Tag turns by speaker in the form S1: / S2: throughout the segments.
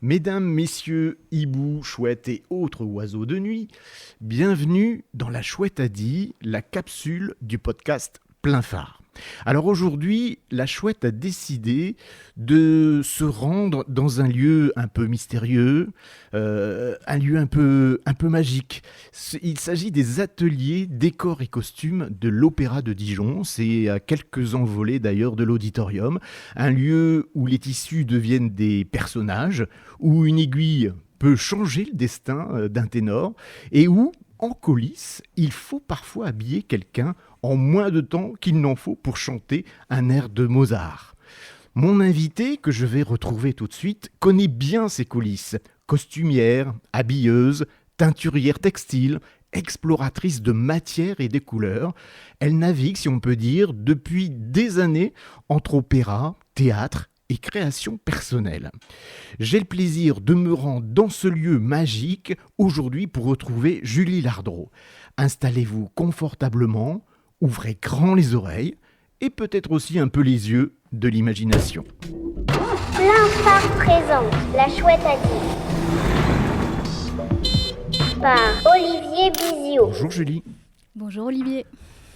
S1: Mesdames, messieurs, hiboux, chouettes et autres oiseaux de nuit, bienvenue dans La Chouette a dit, la capsule du podcast Plein Phare. Alors aujourd'hui, la Chouette a décidé de se rendre dans un lieu un peu mystérieux, un lieu un peu magique. Il s'agit des ateliers décors et costumes de l'Opéra de Dijon. C'est à quelques envolées d'ailleurs de l'auditorium. Un lieu où les tissus deviennent des personnages, où une aiguille peut changer le destin d'un ténor et où, en coulisses, il faut parfois habiller quelqu'un en moins de temps qu'il n'en faut pour chanter un air de Mozart. Mon invité, que je vais retrouver tout de suite, connaît bien ces coulisses. Costumière, habilleuse, teinturière textile, exploratrice de matière et des couleurs. Elle navigue, si on peut dire, depuis des années entre opéra, théâtre et création personnelle. J'ai le plaisir de me rendre dans ce lieu magique aujourd'hui pour retrouver Julie Lardreau. Installez-vous confortablement, ouvrez grand les oreilles et peut-être aussi un peu les yeux de l'imagination.
S2: Plein Phare présente La Chouette a dit par Olivier Bizio.
S1: Bonjour Julie.
S3: Bonjour Olivier.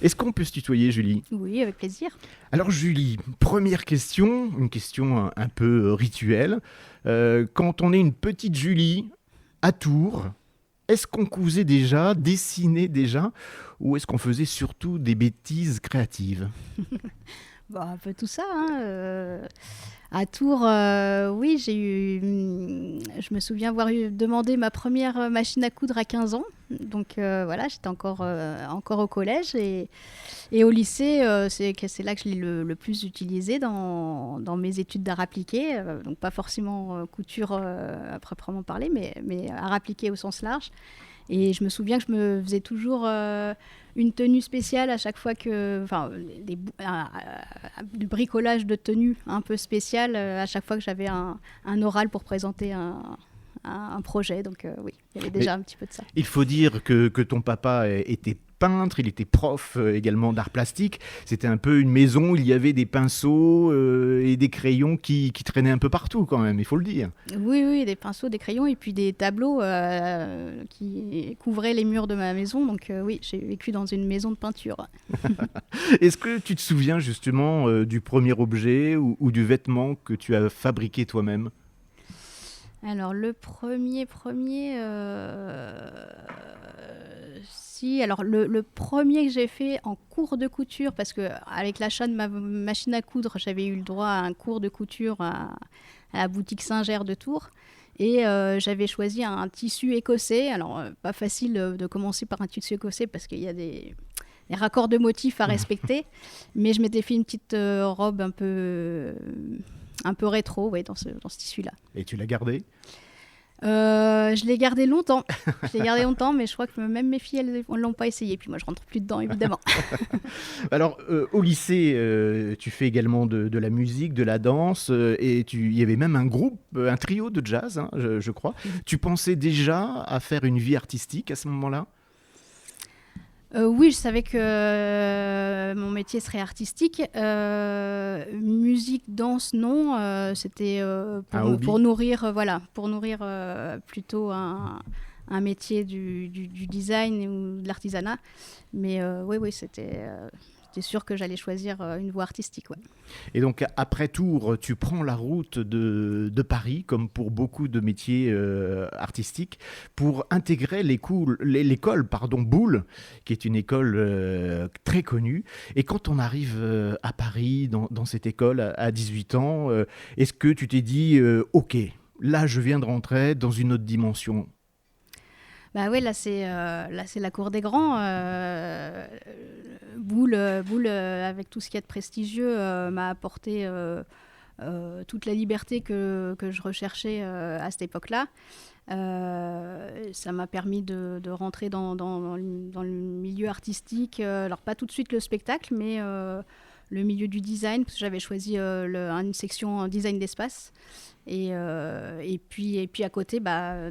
S1: Est-ce qu'on peut se tutoyer, Julie ?
S3: Oui, avec plaisir.
S1: Alors Julie, première question, une question un peu rituelle. Quand on est une petite Julie à Tours, est-ce qu'on cousait déjà, dessinait déjà, ou est-ce qu'on faisait surtout des bêtises créatives ?
S3: Bon, un peu tout ça. À Tours, oui, je me souviens avoir demandé ma première machine à coudre à 15 ans. Donc voilà, j'étais encore au collège et au lycée, c'est là que je l'ai le plus utilisé dans mes études d'art appliqué. Donc pas forcément couture à proprement parler, mais art appliqué au sens large. Et je me souviens que je me faisais toujours une tenue spéciale à chaque fois du bricolage de tenue un peu spécial à chaque fois que j'avais un oral pour présenter un projet. Donc oui, il y avait déjà un petit peu de ça.
S1: Il faut dire que ton papa était peintre, il était prof également d'art plastique. C'était un peu une maison où il y avait des pinceaux et des crayons qui traînaient un peu partout quand même, il faut le dire.
S3: Oui, des pinceaux, des crayons et puis des tableaux qui couvraient les murs de ma maison. Donc oui, j'ai vécu dans une maison de peinture.
S1: Est-ce que tu te souviens justement du premier objet ou du vêtement que tu as fabriqué toi-même ?
S3: Alors le premier, si. Alors le premier que j'ai fait en cours de couture, parce que avec l'achat de ma machine à coudre, j'avais eu le droit à un cours de couture à la boutique Singer de Tours. Et j'avais choisi un tissu écossais. Alors pas facile de commencer par un tissu écossais parce qu'il y a des raccords de motifs à respecter. Mais je m'étais fait une petite robe un peu rétro, ouais, dans ce tissu-là.
S1: Et tu l'as gardé ?
S3: Je l'ai gardé longtemps. Mais je crois que même mes filles, elles ne l'ont pas essayé. Puis moi, je rentre plus dedans, évidemment.
S1: Alors, au lycée, tu fais également de la musique, de la danse, et il y avait même un groupe, un trio de jazz, hein, je crois. Tu pensais déjà à faire une vie artistique à ce moment-là ?
S3: Oui, je savais que mon métier serait artistique. Musique, danse, non. C'était pour nourrir, plutôt un métier du design ou de l'artisanat. Mais oui, c'était sûr que j'allais choisir une voie artistique. Ouais.
S1: Et donc, après Tours, tu prends la route de Paris, comme pour beaucoup de métiers artistiques, pour intégrer l'école Boulle, qui est une école très connue. Et quand on arrive à Paris, dans cette école, à 18 ans, est-ce que tu t'es dit « Ok, là, je viens de rentrer dans une autre dimension ».
S3: Bah oui, là c'est la cour des grands. Boulle, avec tout ce qu'il y a de prestigieux, m'a apporté toute la liberté que je recherchais à cette époque-là. Ça m'a permis de rentrer dans le milieu artistique. Alors pas tout de suite le spectacle, mais le milieu du design, parce que j'avais choisi une section design d'espace. Et puis à côté,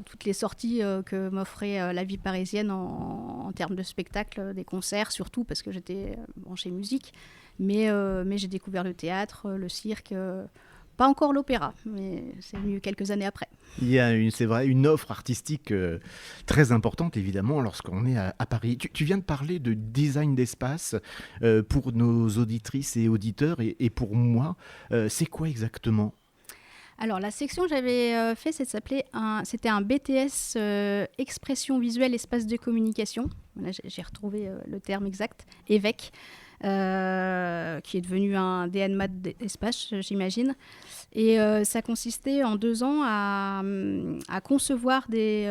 S3: toutes les sorties que m'offrait la vie parisienne en termes de spectacles, des concerts surtout, parce que j'étais branchée musique. Mais j'ai découvert le théâtre, le cirque, Pas encore l'opéra, mais c'est venu quelques années après.
S1: Il y a, c'est vrai, une offre artistique très importante, évidemment, lorsqu'on est à Paris. Tu viens de parler de design d'espace pour nos auditrices et auditeurs, et pour moi. C'est quoi exactement ?
S3: Alors, la section que j'avais fait, c'était un BTS expression visuelle, espace de communication. Voilà, j'ai retrouvé le terme exact, EVEC, qui est devenu un DNMAT d'espace, j'imagine. Et ça consistait en 2 ans à concevoir des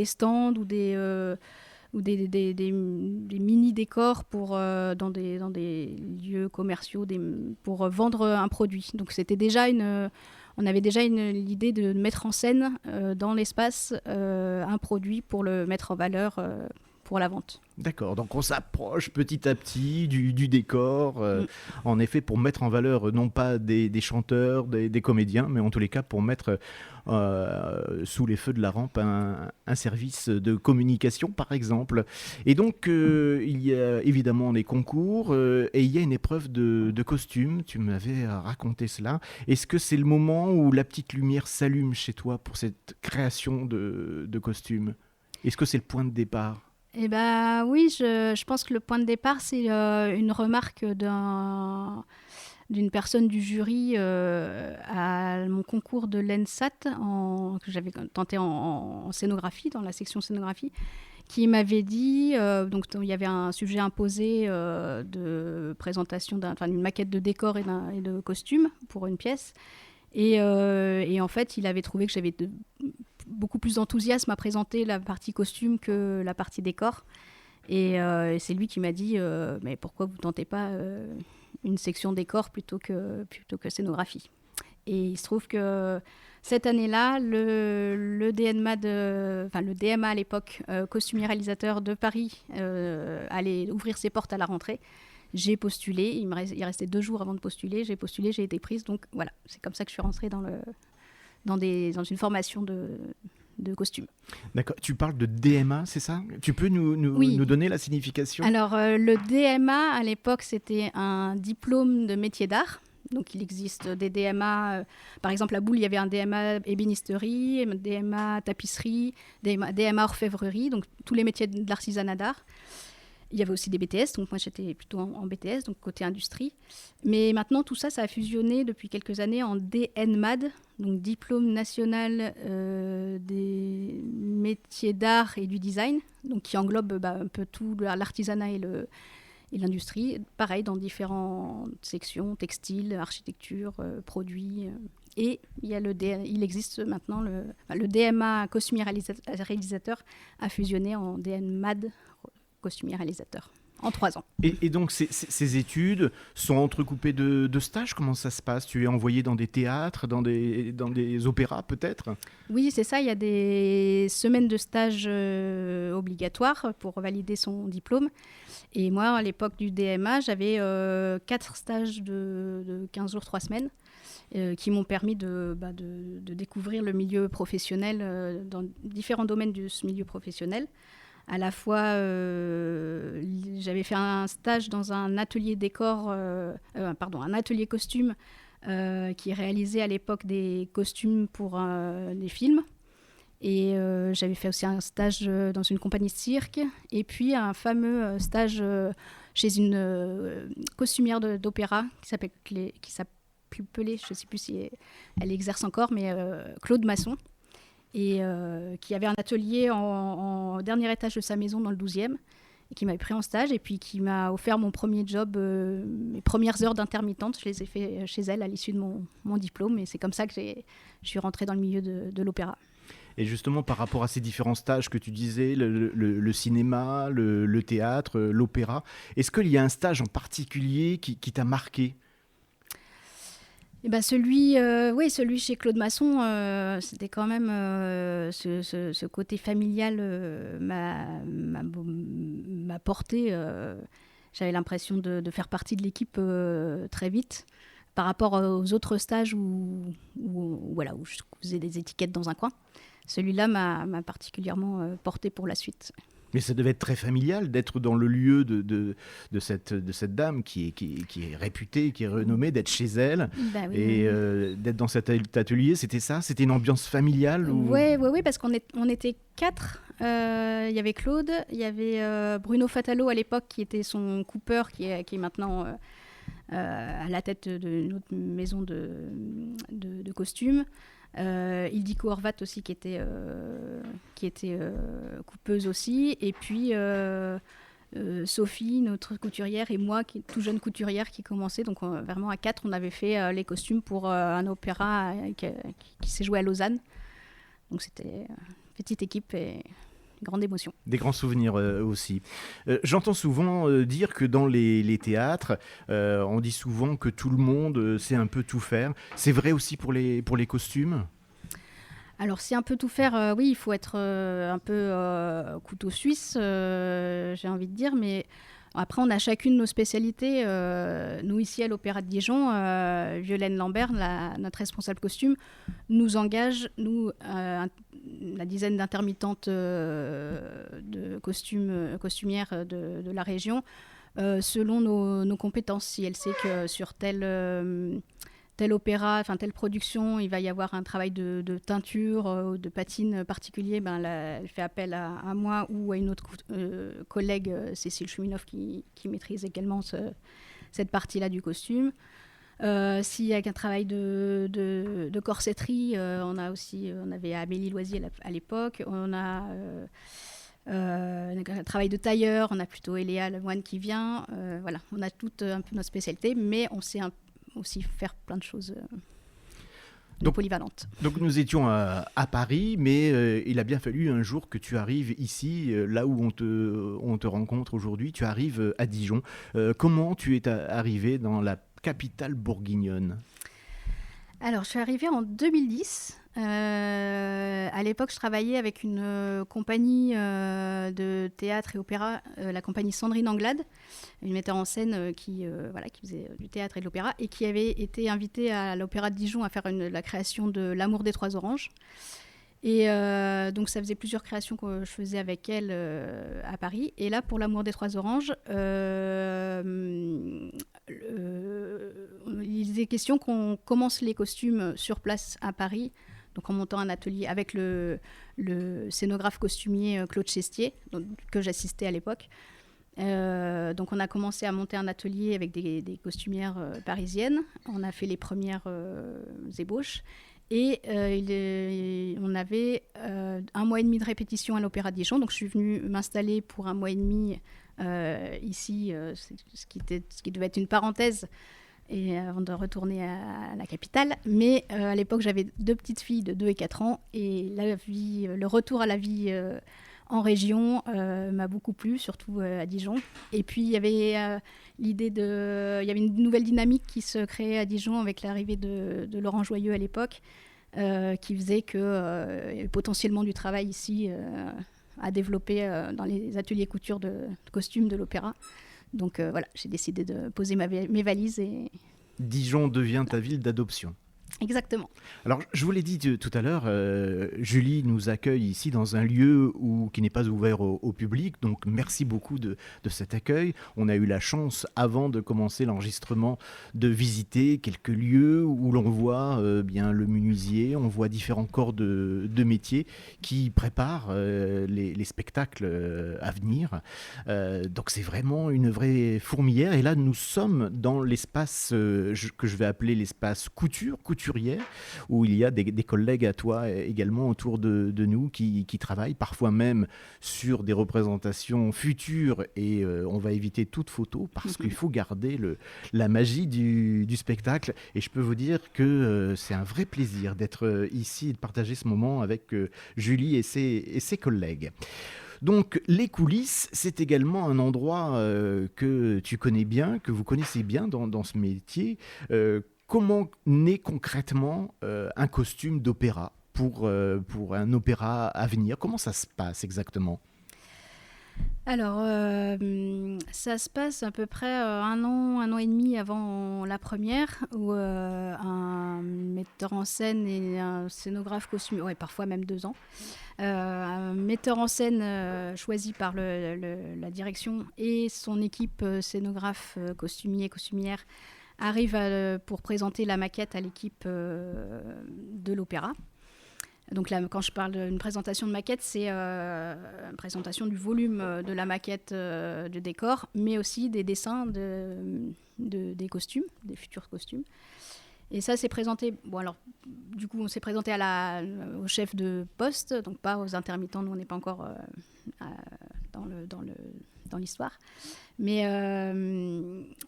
S3: stands ou des mini-décors dans des lieux commerciaux pour vendre un produit. Donc c'était déjà on avait déjà l'idée de mettre en scène dans l'espace un produit pour le mettre en valeur pour la vente.
S1: D'accord, donc on s'approche petit à petit du décor, en effet pour mettre en valeur non pas des chanteurs, des comédiens, mais en tous les cas pour mettre sous les feux de la rampe un service de communication par exemple. Et donc il y a évidemment les concours et il y a une épreuve de costume, tu m'avais raconté cela. Est-ce que c'est le moment où la petite lumière s'allume chez toi pour cette création de costume ? Est-ce que c'est le point de départ ?
S3: Eh ben oui, je pense que le point de départ, c'est une remarque d'une personne du jury à mon concours de l'ENSAT que j'avais tenté en scénographie, dans la section scénographie, qui m'avait dit, donc il y avait un sujet imposé de présentation d'une maquette de décor et de costume pour une pièce. Et en fait, il avait trouvé que j'avais beaucoup plus d'enthousiasme à présenter la partie costume que la partie décor. Et c'est lui qui m'a dit mais pourquoi vous ne tentez pas une section décor plutôt que scénographie. Et il se trouve que cette année-là, le DMA à l'époque, costumier réalisateur de Paris, allait ouvrir ses portes à la rentrée. J'ai postulé, il restait 2 jours avant de postuler, j'ai postulé, j'ai été prise, donc voilà, c'est comme ça que je suis rentrée dans une formation de costume.
S1: D'accord, tu parles de DMA, c'est ça ? Tu peux
S3: Oui.
S1: nous donner la signification ?
S3: Alors, le DMA, à l'époque, c'était un diplôme de métier d'art. Donc, il existe des DMA, par exemple, à Boulle, il y avait un DMA ébénisterie, un DMA tapisserie, DMA orfèvrerie, donc tous les métiers de l'artisanat d'art. Il y avait aussi des BTS, donc moi j'étais plutôt en BTS, donc côté industrie. Mais maintenant, tout ça, ça a fusionné depuis quelques années en DNMAD, donc Diplôme national des métiers d'art et du design, donc qui englobe un peu tout l'artisanat et l'industrie. Pareil, dans différentes sections, textile, architecture, produits. Et il existe maintenant le DMA costumier réalisateur a fusionné en DNMAD costumier réalisateur, en 3 ans.
S1: Et donc, ces études sont entrecoupées de stages ? Comment ça se passe ? Tu es envoyé dans des théâtres, dans des opéras peut-être ?
S3: Oui, c'est ça. Il y a des semaines de stages obligatoires pour valider son diplôme. Et moi, à l'époque du DMA, j'avais 4 stages de 15 jours, 3 semaines, qui m'ont permis de découvrir le milieu professionnel dans différents domaines de ce milieu professionnel. À la fois, j'avais fait un stage dans un atelier décor, un atelier costume qui réalisait à l'époque des costumes pour des films. Et j'avais fait aussi un stage dans une compagnie de cirque. Et puis un fameux stage chez une costumière d'opéra qui s'appelait, je ne sais plus si elle exerce encore, mais Claude Masson. Et qui avait un atelier en dernier étage de sa maison dans le 12e, et qui m'avait pris en stage et puis qui m'a offert mon premier job, mes premières heures d'intermittente. Je les ai fait chez elle à l'issue de mon diplôme, et c'est comme ça que je suis rentrée dans le milieu de l'opéra.
S1: Et justement, par rapport à ces différents stages que tu disais, le cinéma, le théâtre, l'opéra, est-ce qu'il y a un stage en particulier qui t'a marqué ?
S3: Eh ben celui chez Claude Masson, c'était quand même ce côté familial m'a porté. J'avais l'impression de faire partie de l'équipe très vite, par rapport aux autres stages où je faisais des étiquettes dans un coin. Celui-là m'a particulièrement porté pour la suite.
S1: Mais ça devait être très familial d'être dans le lieu de cette dame qui est réputée, qui est renommée, d'être chez elle
S3: Bah oui,
S1: et
S3: oui, oui.
S1: d'être dans cet atelier. C'était ça? C'était une ambiance familiale ou...
S3: Oui, parce on était 4. Il y avait Claude, il y avait Bruno Fatalo à l'époque qui était son coupeur, qui est maintenant à la tête d'une autre maison de costumes. Ildiko Horvat aussi qui était coupeuse aussi. Et puis Sophie, notre couturière, et moi, qui est toute jeune couturière qui commençait. Donc vraiment à 4, on avait fait les costumes pour un opéra qui s'est joué à Lausanne. Donc c'était une petite équipe et une grande émotion.
S1: Des grands souvenirs aussi. J'entends souvent dire que dans les théâtres, on dit souvent que tout le monde sait un peu tout faire. C'est vrai aussi pour les costumes?
S3: Alors, si un peu tout faire, oui, il faut être un peu couteau suisse, j'ai envie de dire, mais après, on a chacune nos spécialités. Nous, ici, à l'Opéra de Dijon, Violaine Lambert, notre responsable costume, nous engage, la dizaine d'intermittentes de costumières de la région, selon nos compétences. Si elle sait que sur tel opéra, enfin telle production, il va y avoir un travail de teinture ou de patine particulier, elle fait appel à moi ou à une autre collègue, Cécile Chuminoff, qui maîtrise également cette partie-là du costume. S'il y a un travail de corsetterie, on avait Amélie Loisier à l'époque, on a un travail de tailleur, on a plutôt Eléa Lemoine qui vient. Voilà, on a toutes un peu notre spécialité, mais on sait aussi faire plein de choses polyvalentes.
S1: Donc nous étions à Paris, mais il a bien fallu un jour que tu arrives ici, là où on te rencontre aujourd'hui. Tu arrives à Dijon. Comment tu es arrivé dans la capitale bourguignonne?
S3: Alors, je suis arrivée en 2010. À l'époque, je travaillais avec une compagnie de théâtre et opéra, la compagnie Sandrine Anglade, une metteur en scène qui faisait du théâtre et de l'opéra, et qui avait été invitée à l'Opéra de Dijon à faire la création de L'Amour des Trois Oranges. Et donc, ça faisait plusieurs créations que je faisais avec elle à Paris. Et là, pour L'Amour des Trois Oranges, il était question qu'on commence les costumes sur place à Paris, donc en montant un atelier avec le scénographe costumier Claude Chestier, que j'assistais à l'époque. Donc on a commencé à monter un atelier avec des costumières parisiennes. On a fait les premières ébauches. Et on avait 1 mois et demi de répétition à l'Opéra de Dijon. Donc je suis venue m'installer pour 1 mois et demi ici, ce qui devait être une parenthèse, et avant de retourner à la capitale. Mais à l'époque, j'avais 2 petites filles de 2 et 4 ans. Et le retour à la vie en région m'a beaucoup plu, surtout à Dijon. Et puis, il y avait il y avait une nouvelle dynamique qui se créait à Dijon avec l'arrivée de Laurent Joyeux à l'époque, qui faisait qu'il y avait potentiellement du travail ici à développer dans les ateliers couture de costumes de l'opéra. Donc voilà, j'ai décidé de poser mes valises.
S1: Dijon devient ta ville d'adoption.
S3: Exactement.
S1: Alors, je vous l'ai dit tout à l'heure, Julie nous accueille ici dans un lieu qui n'est pas ouvert au public, donc merci beaucoup de cet accueil. On a eu la chance, avant de commencer l'enregistrement, de visiter quelques lieux où l'on voit bien le menuisier, on voit différents corps de métiers qui préparent les spectacles à venir. Donc c'est vraiment une vraie fourmilière, et là nous sommes dans l'espace que je vais appeler l'espace couturière, où il y a des collègues à toi également autour de nous qui travaillent, parfois même sur des représentations futures, et on va éviter toute photo parce qu'il faut garder la magie du spectacle. Et je peux vous dire que c'est un vrai plaisir d'être ici et de partager ce moment avec Julie et ses collègues. Donc les coulisses, c'est également un endroit que tu connais bien, que vous connaissez bien dans ce métier. Comment naît concrètement un costume d'opéra pour un opéra à venir? Comment ça se passe exactement?
S3: Alors, ça se passe à peu près un an et demi avant la première, où un metteur en scène et un scénographe costumier, ouais, parfois même 2 ans, un metteur en scène choisi par la direction et son équipe scénographe, costumier, costumière, arrive pour présenter la maquette à l'équipe de l'opéra. Donc là, quand je parle d'une présentation de maquette, c'est une présentation du volume de la maquette de décor, mais aussi des dessins des costumes, des futurs costumes. Et ça, c'est présenté. Bon, alors, du coup, on s'est présenté au chef de poste, donc pas aux intermittents. Nous, on n'est pas encore dans l'histoire. Mais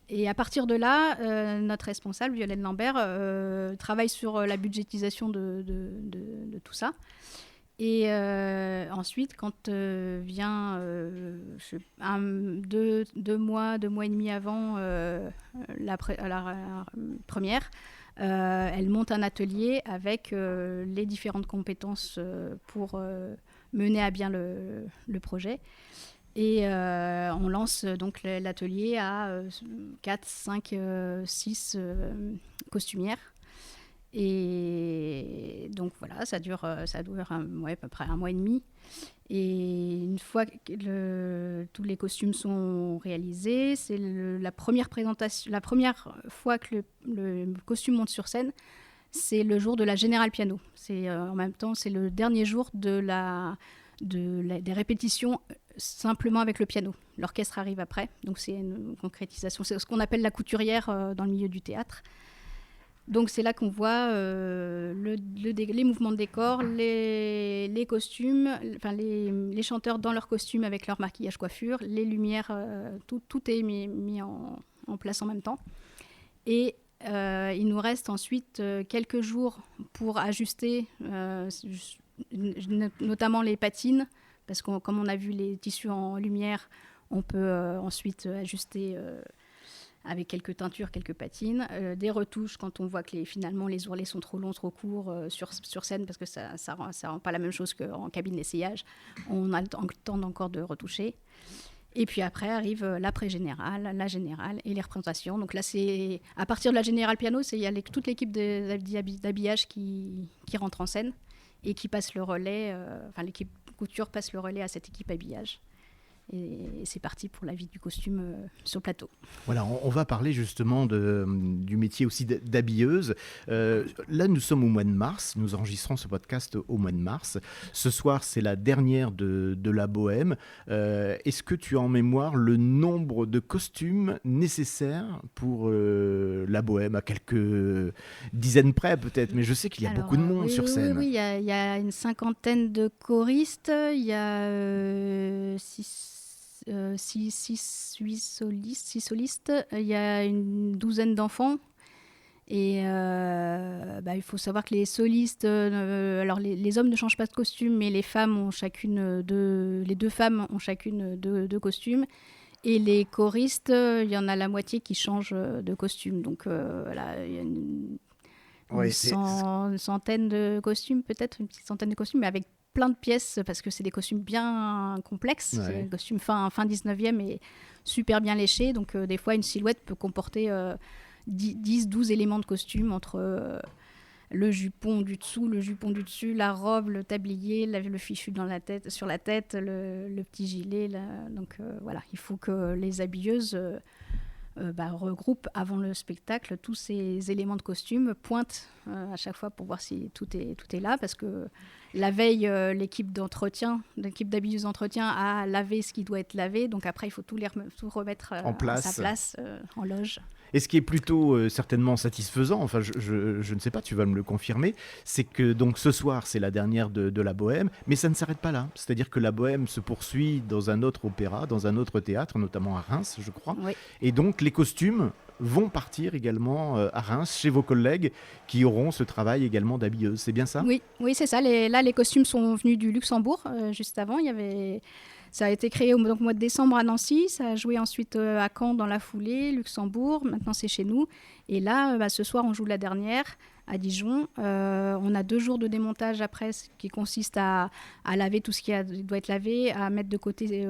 S3: et à partir de là, notre responsable, Violaine Lambert, travaille sur la budgétisation de tout ça. Et ensuite, quand vient 2 mois et demi avant la première, elle monte un atelier avec les différentes compétences pour mener à bien le projet. Et on lance donc l'atelier à 4, 5, 6 costumières. Et donc voilà, ça dure à peu près 1 mois et demi. Et une fois que tous les costumes sont réalisés, c'est la première fois que le costume monte sur scène, c'est le jour de la Générale Piano. En même temps, c'est le dernier jour des répétitions simplement avec le piano. L'orchestre arrive après, donc c'est une concrétisation. C'est ce qu'on appelle la couturière dans le milieu du théâtre. Donc c'est là qu'on voit les mouvements de décor, les costumes, enfin les chanteurs dans leurs costumes avec leur maquillage coiffure, les lumières, tout est mis en place en même temps. Et il nous reste ensuite quelques jours pour ajuster, notamment les patines, parce que comme on a vu les tissus en lumière, on peut ensuite ajuster avec quelques teintures, quelques patines, des retouches quand on voit que finalement les ourlets sont trop longs, trop courts sur scène, parce que ça rend pas la même chose qu'en cabine d'essayage. On a le temps encore de retoucher. Et puis après arrive l'après-générale, la générale et les représentations. Donc là, c'est à partir de la générale piano, il y a toute l'équipe d'habillage qui rentre en scène et qui passe le relais, l'équipe couture passe le relais à cette équipe habillage. Et c'est parti pour la vie du costume sur le plateau.
S1: Voilà, on va parler justement du métier aussi d'habilleuse. Là, nous sommes au mois de mars. Nous enregistrons ce podcast au mois de mars. Ce soir, c'est la dernière de la Bohème. Est-ce que tu as en mémoire le nombre de costumes nécessaires pour la Bohème, à quelques dizaines près peut-être, mais je sais qu'il y a beaucoup de monde sur scène.
S3: Oui, il y a une 50aine de choristes, il y a 6 solistes, il y a une douzaine d'enfants. Et il faut savoir que les solistes, alors les hommes ne changent pas de costume, mais les femmes ont les 2 femmes ont chacune deux costumes. Et les choristes, il y en a la moitié qui changent de costume. Donc voilà, il y a une centaine de costumes, peut-être une petite centaine de costumes, mais avec plein de pièces, parce que c'est des costumes bien complexes. Ouais. C'est des costumes fin 19e et super bien léchés. Donc des fois, une silhouette peut comporter 10-12 éléments de costume entre le jupon du dessous, le jupon du dessus, la robe, le tablier, le fichu sur la tête, le petit gilet. Donc voilà, il faut que les habilleuses regroupent avant le spectacle tous ces éléments de costume, pointent à chaque fois pour voir si tout est là, parce que la veille, l'équipe d'habilleuses d'entretien a lavé ce qui doit être lavé, donc après il faut tout remettre à sa place en loge.
S1: Et ce qui est plutôt certainement satisfaisant, enfin je ne sais pas, tu vas me le confirmer, c'est que donc ce soir c'est la dernière de la Bohème, mais ça ne s'arrête pas là. C'est-à-dire que la Bohème se poursuit dans un autre opéra, dans un autre théâtre, notamment à Reims, je crois. Oui. Et donc les costumes vont partir également à Reims, chez vos collègues qui auront ce travail également d'habilleuse. C'est bien ça ?
S3: Oui, c'est ça. Les costumes sont venus du Luxembourg juste avant. Ça a été créé au mois de décembre à Nancy, ça a joué ensuite à Caen dans la foulée, Luxembourg, maintenant c'est chez nous. Et là, ce soir, on joue la dernière à Dijon. On a 2 jours de démontage après, ce qui consiste à laver tout ce qui doit être lavé, à mettre de côté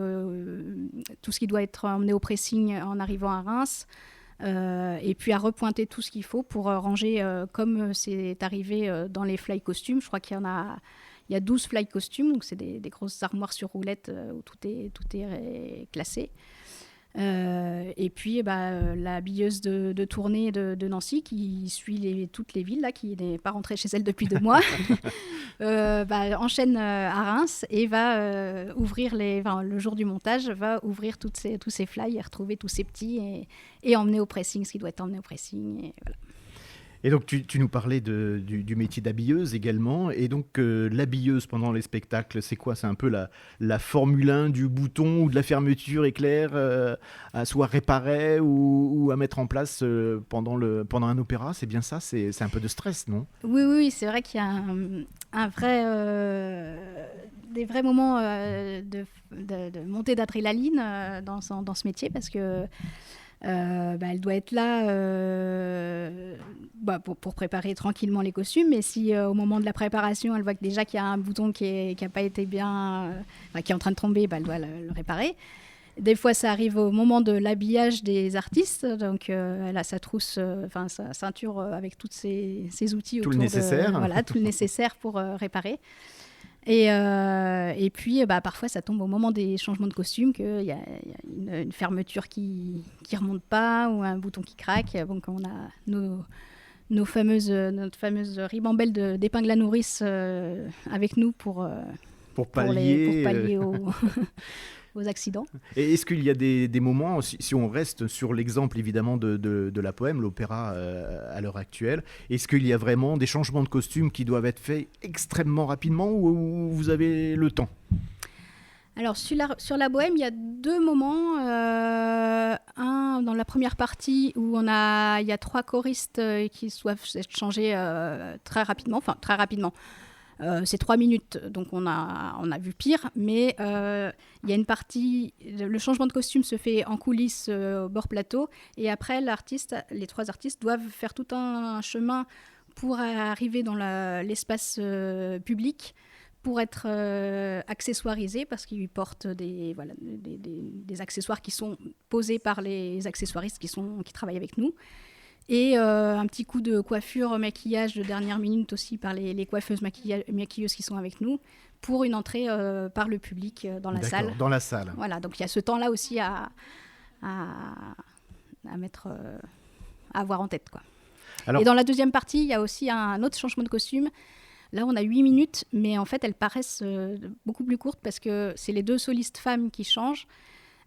S3: tout ce qui doit être emmené au pressing en arrivant à Reims, et puis à repointer tout ce qu'il faut pour ranger comme c'est arrivé dans les fly costumes. Je crois qu'il y a 12 fly costumes, donc c'est des grosses armoires sur roulettes où tout est classé. Et puis la billeuse de tournée de Nancy qui suit toutes les villes, là, qui n'est pas rentrée chez elle depuis 2 mois, enchaîne à Reims et va ouvrir le jour du montage, va ouvrir tous ces fly et retrouver tous ces petits et emmener au pressing ce qui doit être emmené au pressing. Et voilà.
S1: Et donc, tu nous parlais du métier d'habilleuse également. Et donc, l'habilleuse pendant les spectacles, c'est quoi ? C'est un peu la Formule 1 du bouton ou de la fermeture éclair à soit réparer ou à mettre en place pendant un opéra. C'est bien ça ? C'est un peu de stress, non ?
S3: Oui, c'est vrai qu'il y a des vrais moments de montée d'adrénaline dans ce métier parce que elle doit être là pour préparer tranquillement les costumes, mais si au moment de la préparation elle voit que déjà qu'il y a un bouton qui n'a pas été bien, qui est en train de tomber, elle doit le réparer. Des fois ça arrive au moment de l'habillage des artistes, donc elle a sa trousse, sa ceinture avec tous ses outils
S1: tout le nécessaire.
S3: Tout le nécessaire pour réparer. Et puis parfois ça tombe au moment des changements de costume qu'il y a une fermeture qui remonte pas ou un bouton qui craque. Donc on a notre fameuse ribambelle d'épingles à nourrice avec nous pour pallier aux accidents.
S1: Et est-ce qu'il y a des moments, si on reste sur l'exemple évidemment de la Poème, l'opéra à l'heure actuelle, est-ce qu'il y a vraiment des changements de costumes qui doivent être faits extrêmement rapidement ou vous avez le temps ?
S3: Alors sur la Bohème, il y a 2 moments. Un dans la première partie où il y a 3 choristes qui doivent être changés très rapidement. C'est 3 minutes, donc on a vu pire, mais il y a une partie, le changement de costume se fait en coulisses au bord plateau, et après les 3 artistes doivent faire tout un chemin pour arriver dans l'espace public, pour être accessoirisés, parce qu'ils portent des accessoires qui sont posés par les accessoiristes qui travaillent avec nous. Et un petit coup de coiffure, maquillage de dernière minute aussi par les coiffeuses maquilleuses qui sont avec nous pour une entrée par le public dans la salle.
S1: Dans la salle.
S3: Voilà, donc il y a ce temps-là aussi à avoir en tête, quoi. Alors, et dans la deuxième partie, il y a aussi un autre changement de costume. Là, on a 8 minutes, mais en fait, elles paraissent beaucoup plus courtes parce que c'est les 2 solistes femmes qui changent.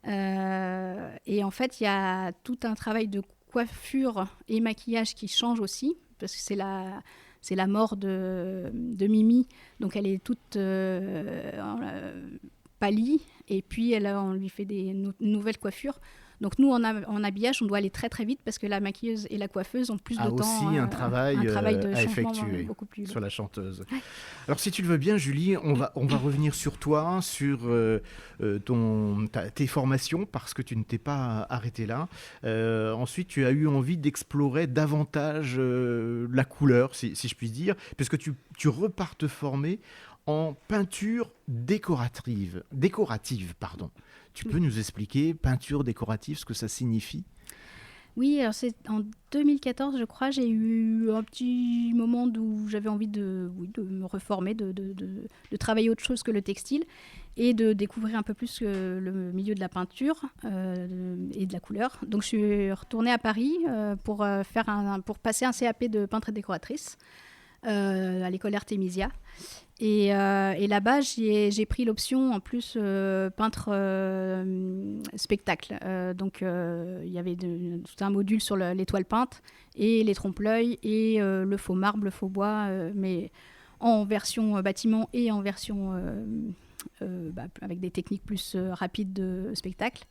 S3: Et en fait, il y a tout un travail de coiffure et maquillage qui change aussi, parce que c'est la mort de Mimi, donc elle est toute pâlie, et puis on lui fait des nouvelles coiffures. Donc nous, en habillage, on doit aller très très vite parce que la maquilleuse et la coiffeuse ont plus de temps.
S1: Aussi un travail
S3: de
S1: à effectuer sur la chanteuse. Alors si tu le veux bien, Julie, on va revenir sur toi, sur tes formations, parce que tu ne t'es pas arrêtée là. Ensuite, tu as eu envie d'explorer davantage la couleur, si je puis dire, puisque tu repars te former en peinture décorative. Tu peux nous expliquer, peinture décorative, ce que ça signifie ?
S3: Oui, alors c'est en 2014, je crois, j'ai eu un petit moment où j'avais envie de me reformer, de travailler autre chose que le textile et de découvrir un peu plus le milieu de la peinture et de la couleur. Donc je suis retournée à Paris pour passer un CAP de peintre et décoratrice à l'école Artemisia. Et là-bas, j'ai pris l'option en plus peintre spectacle. Donc il y avait tout un module sur les toiles peintes et les trompe-l'œil et le faux marbre, le faux bois, mais en version bâtiment et en version avec des techniques plus rapides de spectacle.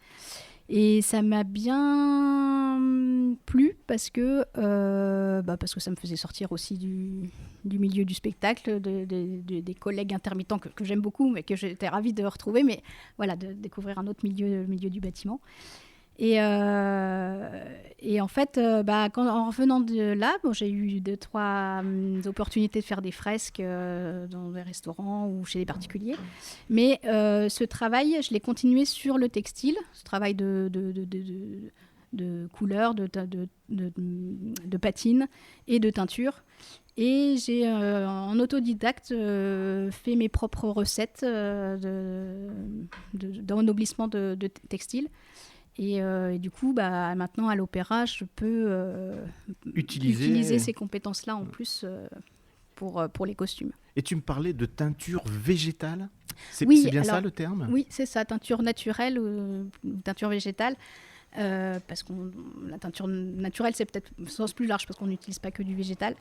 S3: Et ça m'a bien plu parce que ça me faisait sortir aussi du milieu du spectacle, des collègues intermittents que j'aime beaucoup, mais que j'étais ravie de retrouver, mais voilà, de découvrir un autre milieu, le milieu du bâtiment. Et en fait, en revenant de là, j'ai eu 2-3 opportunités de faire des fresques dans des restaurants ou chez des particuliers. Mais ce travail, je l'ai continué sur le textile, ce travail de couleur, de patine et de teinture. Et j'ai, en autodidacte, fait mes propres recettes d'ennoblissement de textile. Et du coup, maintenant, à l'opéra, je peux utiliser ces compétences-là en plus pour les costumes.
S1: Et tu me parlais de teinture végétale ? C'est bien ça le terme ?
S3: Oui, c'est ça, teinture naturelle ou teinture végétale. Parce que la teinture naturelle, c'est peut-être un sens plus large parce qu'on n'utilise pas que du végétal.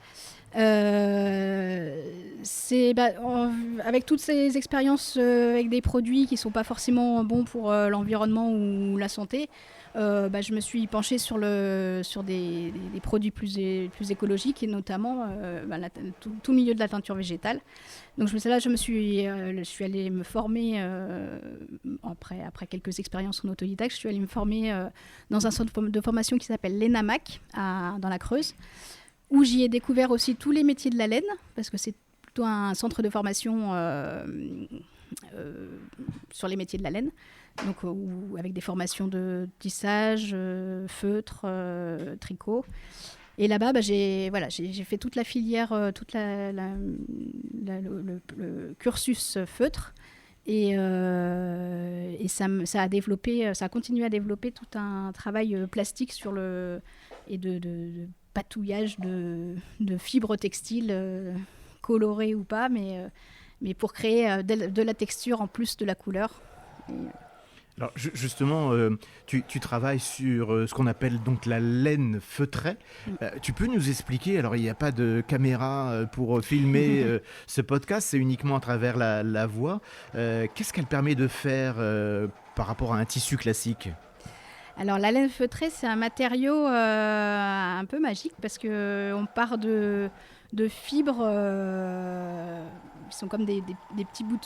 S3: Avec toutes ces expériences avec des produits qui ne sont pas forcément bons pour l'environnement ou la santé, je me suis penchée sur des produits plus écologiques et notamment tout le milieu de la teinture végétale. Donc je suis allée me former, après quelques expériences en autodidacte, je suis allée me former dans un centre de formation qui s'appelle l'ENAMAC, dans la Creuse, où j'y ai découvert aussi tous les métiers de la laine, parce que c'est plutôt un centre de formation sur les métiers de la laine, donc avec des formations de tissage, feutre, tricot. Et là-bas, j'ai fait toute la filière, le cursus feutre. Et ça a continué à développer tout un travail plastique et de patouillage de fibres textiles, colorées ou pas, mais pour créer de la texture en plus de la couleur.
S1: Alors justement, tu travailles sur ce qu'on appelle donc la laine feutrée. Tu peux nous expliquer, alors il n'y a pas de caméra pour filmer ce podcast, c'est uniquement à travers la voix. Qu'est-ce qu'elle permet de faire par rapport à un tissu classique ?
S3: Alors la laine feutrée, c'est un matériau un peu magique parce qu'on part de fibres qui sont comme des petits bouts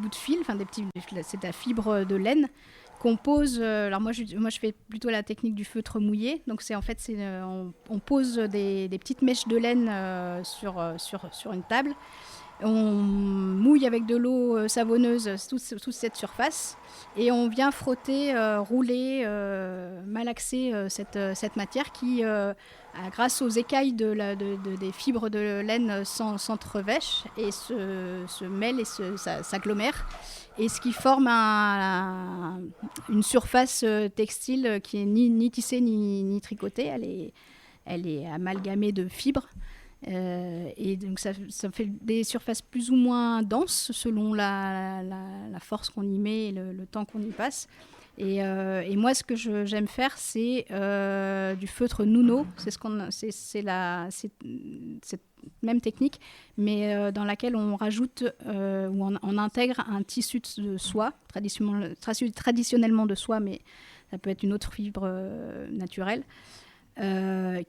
S3: de fil, c'est de la fibre de laine qu'on pose. Alors moi je fais plutôt la technique du feutre mouillé, donc on pose des petites mèches de laine sur une table. On mouille avec de l'eau savonneuse toute cette surface et on vient frotter, rouler, malaxer cette matière qui, grâce aux écailles des fibres de laine, s'entrevêchent et se mêlent et s'agglomèrent. Et ce qui forme une surface textile qui est ni tissée ni tricotée, elle est amalgamée de fibres. Et donc ça fait des surfaces plus ou moins denses selon la force qu'on y met et le temps qu'on y passe. Et moi, ce que j'aime faire, c'est du feutre Nuno. C'est cette même technique, mais dans laquelle on rajoute ou on intègre un tissu de soie, traditionnellement de soie, mais ça peut être une autre fibre naturelle.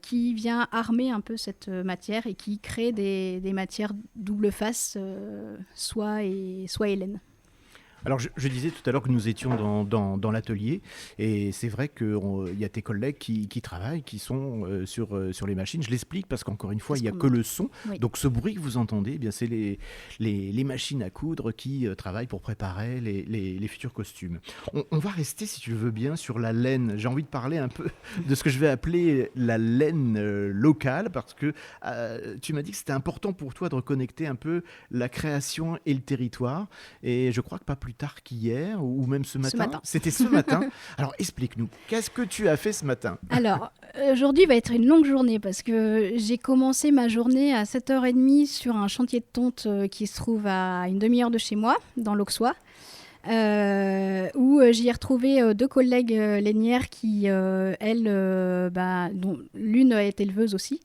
S3: Qui vient armer un peu cette matière et qui crée des matières double face, soie et laine.
S1: Alors je disais tout à l'heure que nous étions dans l'atelier et c'est vrai qu'il y a tes collègues qui travaillent, qui sont sur les machines. Je l'explique parce qu'encore une fois, il n'y a que le son. Oui. Donc ce bruit que vous entendez, eh bien, c'est les machines à coudre qui travaillent pour préparer les futurs costumes. On va rester, si tu le veux bien, sur la laine. J'ai envie de parler un peu de ce que je vais appeler la laine locale parce que tu m'as dit que c'était important pour toi de reconnecter un peu la création et le territoire. Et je crois que pas plus tard qu'hier ou même ce matin. C'était ce matin. Alors explique-nous, qu'est-ce que tu as fait ce matin ?
S3: Alors aujourd'hui va être une longue journée parce que j'ai commencé ma journée à 7h30 sur un chantier de tonte qui se trouve à une demi-heure de chez moi, dans l'Auxois. Où j'y ai retrouvé 2 collègues lainières qui, dont l'une est éleveuse aussi.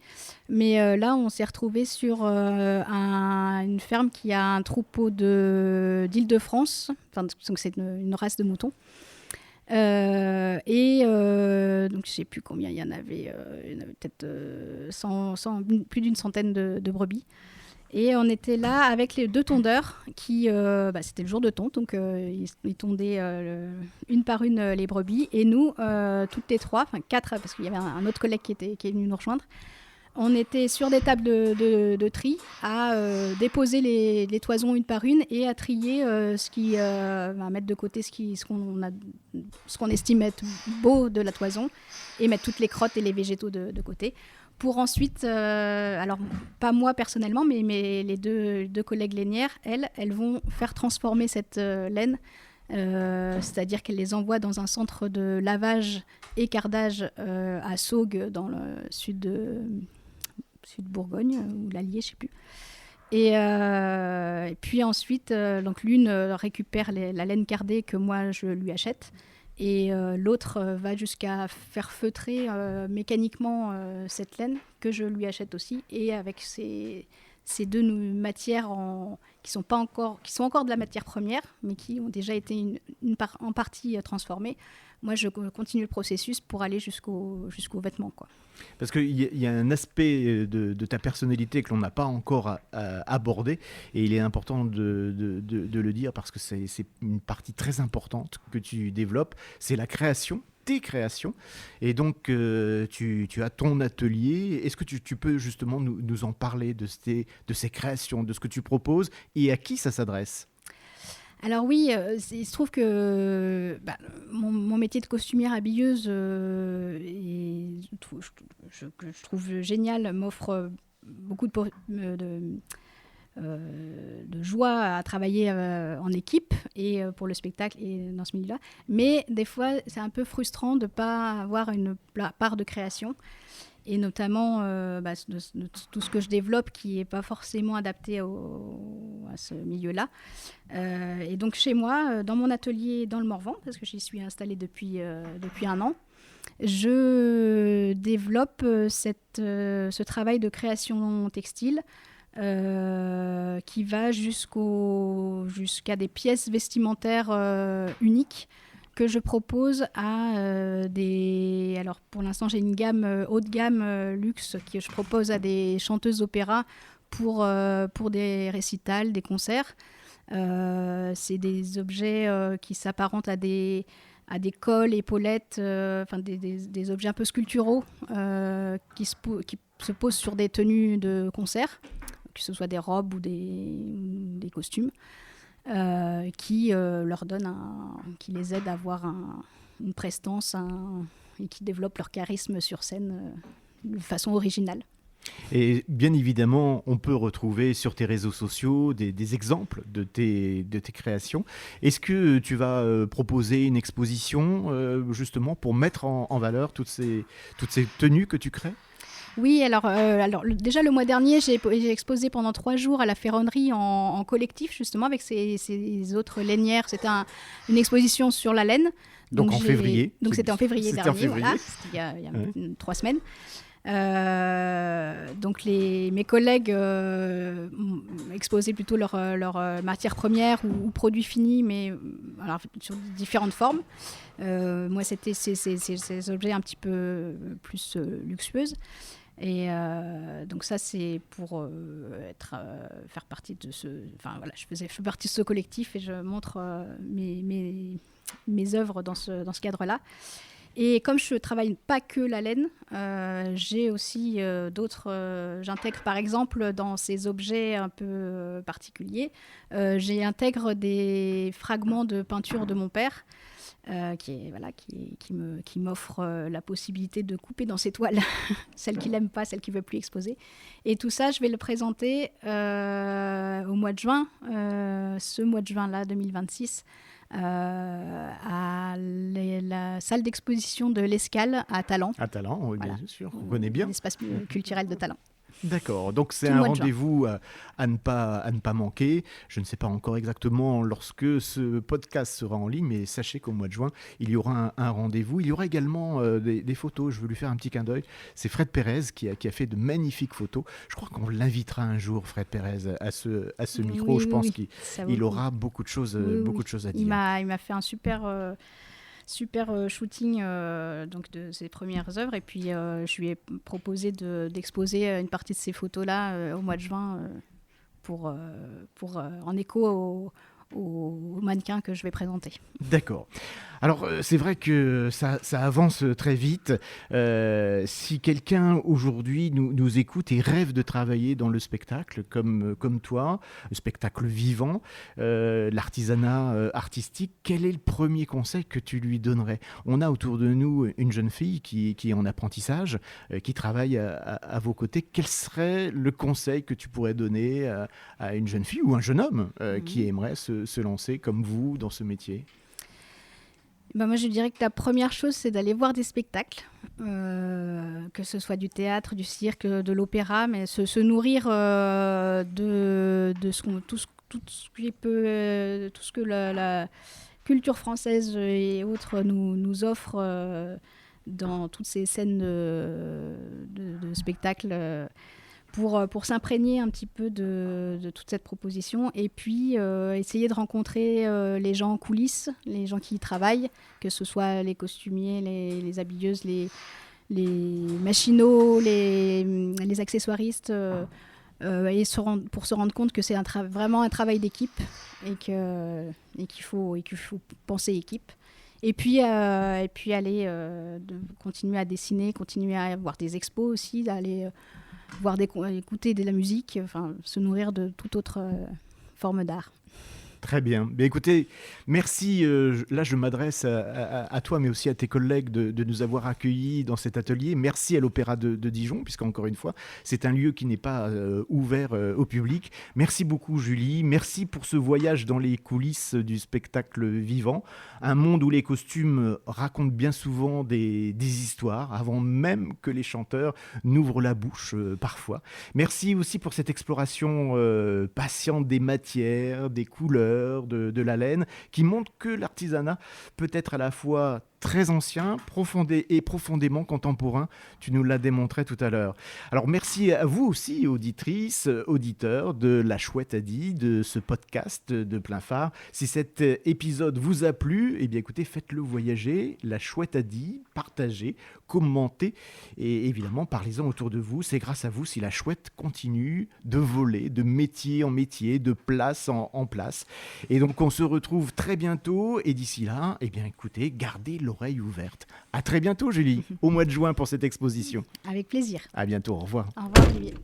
S3: Mais là, on s'est retrouvés sur une ferme qui a un troupeau d'Île-de-France. Donc c'est une race de moutons. Donc je ne sais plus combien il y en avait peut-être plus d'une centaine de brebis. Et on était là avec les 2 tondeurs qui, c'était le jour de tonte, donc ils tondaient une par une les brebis. Et nous, toutes les 3, enfin 4, parce qu'il y avait un autre collègue qui est venu nous rejoindre, on était sur des tables de tri à déposer les toisons une par une et à trier à mettre de côté ce qu'on estime être beau de la toison et mettre toutes les crottes et les végétaux de côté. Pour ensuite, alors pas moi personnellement, mais les deux collègues lainières, elles vont faire transformer cette laine, c'est-à-dire qu'elles les envoient dans un centre de lavage et cardage à Saugues, dans le sud de Bourgogne, ou l'Allier, je ne sais plus. Et puis ensuite, donc l'une récupère la laine cardée que moi je lui achète. Et l'autre va jusqu'à faire feutrer mécaniquement cette laine que je lui achète aussi. Et avec ces 2 matières qui sont encore de la matière première, mais qui ont déjà été en partie transformées, moi je continue le processus pour aller jusqu'au vêtement, quoi.
S1: Parce qu'il y a un aspect de ta personnalité que l'on n'a pas encore abordé, et il est important de le dire parce que c'est une partie très importante que tu développes, c'est la création, tes créations. Et donc tu as ton atelier. Est-ce que tu peux justement nous en parler de ces créations, de ce que tu proposes et à qui ça s'adresse ?
S3: Alors oui, il se trouve que mon métier de costumière habilleuse, que je trouve génial, m'offre beaucoup de joie à travailler en équipe et pour le spectacle et dans ce milieu-là. Mais des fois, c'est un peu frustrant de ne pas avoir une part de création. Et notamment de tout ce que je développe qui n'est pas forcément adapté à ce milieu-là. Et donc chez moi, dans mon atelier dans le Morvan, parce que j'y suis installée depuis 1 an, je développe ce travail de création textile qui va jusqu'à des pièces vestimentaires uniques que je propose à alors pour l'instant j'ai une gamme haut de gamme luxe que je propose à des chanteuses d'opéra pour des récitals, des concerts. C'est des objets qui s'apparentent à des cols, épaulettes, des objets un peu sculpturaux qui se posent sur des tenues de concert, que ce soit des robes ou des costumes. Qui leur donne qui les aide à avoir une prestance et qui développe leur charisme sur scène de façon originale.
S1: Et bien évidemment, on peut retrouver sur tes réseaux sociaux des exemples de tes créations. Est-ce que tu vas proposer une exposition justement pour mettre en valeur toutes ces tenues que tu crées ?
S3: Oui, alors déjà le mois dernier, j'ai exposé pendant 3 jours à la Ferronnerie en collectif, justement, avec ces autres lainières. C'était une exposition sur la laine.
S1: Donc en février.
S3: Donc c'était en février dernier, voilà, c'était il y a 3 semaines. Donc mes collègues ont exposé plutôt leur matière première ou produits finis, mais alors, sur différentes formes. Moi, c'était ces objets un petit peu plus luxueuses. Et donc ça, c'est pour faire partie de ce... Enfin voilà, je fais partie de ce collectif et je montre mes œuvres dans ce cadre-là. Et comme je ne travaille pas que la laine, j'ai aussi d'autres... j'intègre par exemple dans ces objets un peu particuliers, j'intègre des fragments de peinture de mon père, qui m'offre la possibilité de couper dans ses toiles, celles qu'il n'aime pas, celles qu'il ne veut plus exposer. Et tout ça, je vais le présenter au mois de juin, ce mois de juin-là, 2026, à la salle d'exposition de l'Escale à Talent.
S1: À Talent, oui, voilà. Bien sûr, on connaît bien.
S3: L'espace culturel de Talent.
S1: D'accord, donc c'est un rendez-vous à ne pas manquer. Je ne sais pas encore exactement lorsque ce podcast sera en ligne, mais sachez qu'au mois de juin, il y aura un rendez-vous. Il y aura également des photos, je veux lui faire un petit clin d'œil. C'est Fred Pérez qui a fait de magnifiques photos. Je crois qu'on l'invitera un jour, Fred Pérez, à ce micro. Je pense qu'il aura beaucoup de choses à dire.
S3: Il m'a fait un super shooting donc de ses premières œuvres, et puis je lui ai proposé d'exposer une partie de ces photos-là au mois de juin en écho au mannequin que je vais présenter.
S1: D'accord. Alors, c'est vrai que ça avance très vite. Si quelqu'un aujourd'hui nous écoute et rêve de travailler dans le spectacle, comme toi, le spectacle vivant, l'artisanat artistique, quel est le premier conseil que tu lui donnerais ? On a autour de nous une jeune fille qui est en apprentissage, qui travaille à vos côtés. Quel serait le conseil que tu pourrais donner à une jeune fille ou un jeune homme qui aimerait se lancer comme vous dans ce métier ?
S3: Moi, je dirais que la première chose, c'est d'aller voir des spectacles, que ce soit du théâtre, du cirque, de l'opéra, mais se nourrir de tout ce que la culture française et autres nous offre dans toutes ces scènes de spectacles. Pour s'imprégner un petit peu de toute cette proposition et puis essayer de rencontrer les gens en coulisses, les gens qui y travaillent, que ce soit les costumiers, les habilleuses, les machinaux, les accessoiristes, pour se rendre compte que c'est vraiment un travail d'équipe et qu'il faut penser équipe. Et puis aller continuer à dessiner, continuer à voir des expos aussi, d'aller écouter de la musique, se nourrir de toute autre forme d'art.
S1: Très bien. Mais écoutez, merci. Là, je m'adresse à toi, mais aussi à tes collègues de nous avoir accueillis dans cet atelier. Merci à l'Opéra de Dijon, puisqu'encore une fois, c'est un lieu qui n'est pas ouvert au public. Merci beaucoup, Julie. Merci pour ce voyage dans les coulisses du spectacle vivant. Un monde où les costumes racontent bien souvent des histoires, avant même que les chanteurs n'ouvrent la bouche parfois. Merci aussi pour cette exploration patiente des matières, des couleurs, de la laine, qui montre que l'artisanat peut être à la fois très ancien, profondément contemporain. Tu nous l'as démontré tout à l'heure. Alors merci à vous aussi, auditrices, auditeurs de La Chouette a dit, de ce podcast de Plein Phare. Si cet épisode vous a plu, eh bien écoutez, faites-le voyager. La Chouette a dit, partagez, commentez et évidemment parlez-en autour de vous. C'est grâce à vous si la Chouette continue de voler de métier en métier, de place en place. Et donc on se retrouve très bientôt et d'ici là, eh bien écoutez, gardez l'oreille ouverte. À très bientôt, Julie, au mois de juin pour cette exposition.
S3: Avec plaisir.
S1: À bientôt, au revoir.
S3: Au revoir, Olivier.